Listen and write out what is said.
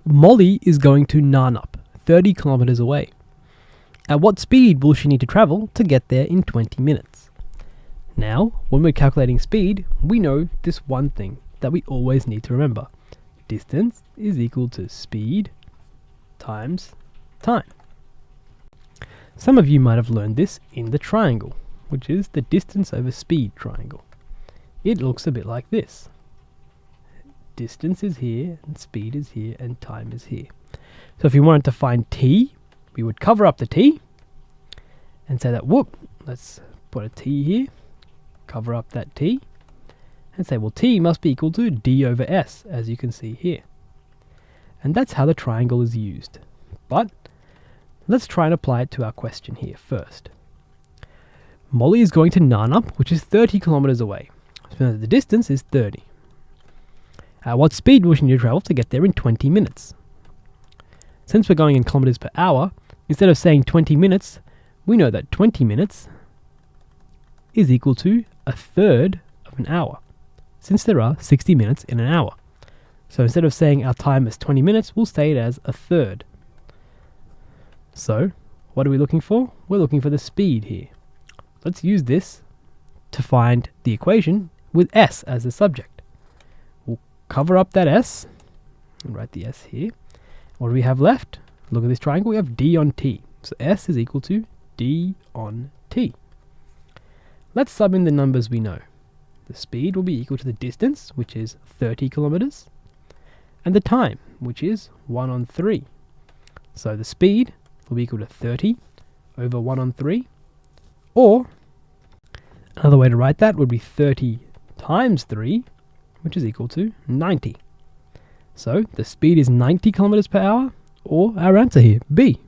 Molly is going to Narnup, 30 kilometers away. At what speed will she need to travel to get there in 20 minutes? Now, when we're calculating speed, we know this one thing that we always need to remember. Distance is equal to speed times time. Some of you might have learned this in the triangle, which is the distance over speed triangle. It looks a bit like this. Distance is here, and speed is here, and time is here. So if you wanted to find t, we would cover up the t and say that, let's put a t here, cover up that t, and say, well, t must be equal to d over s, as you can see here. And that's how the triangle is used. But let's try and apply it to our question here first. Molly is going to Narnup, which is 30 kilometers away. So the distance is 30. At what speed will she need to travel to get there in 20 minutes? Since we're going in kilometers per hour, instead of saying 20 minutes, we know that 20 minutes is equal to a third of an hour, since there are 60 minutes in an hour. So instead of saying our time is 20 minutes, we'll say it as a third. So, what are we looking for? We're looking for the speed here. Let's use this to find the equation with s as the subject. We'll cover up that s, and write the s here. What do we have left? Look at this triangle, we have d on t. So s is equal to d on t. Let's sub in the numbers we know. The speed will be equal to the distance, which is 30 kilometers, and the time, which is 1 on 3. So the speed will be equal to 30 over 1 on 3, or another way to write that would be 30 times 3, which is equal to 90. So the speed is 90 kilometers per hour, or our answer here, B.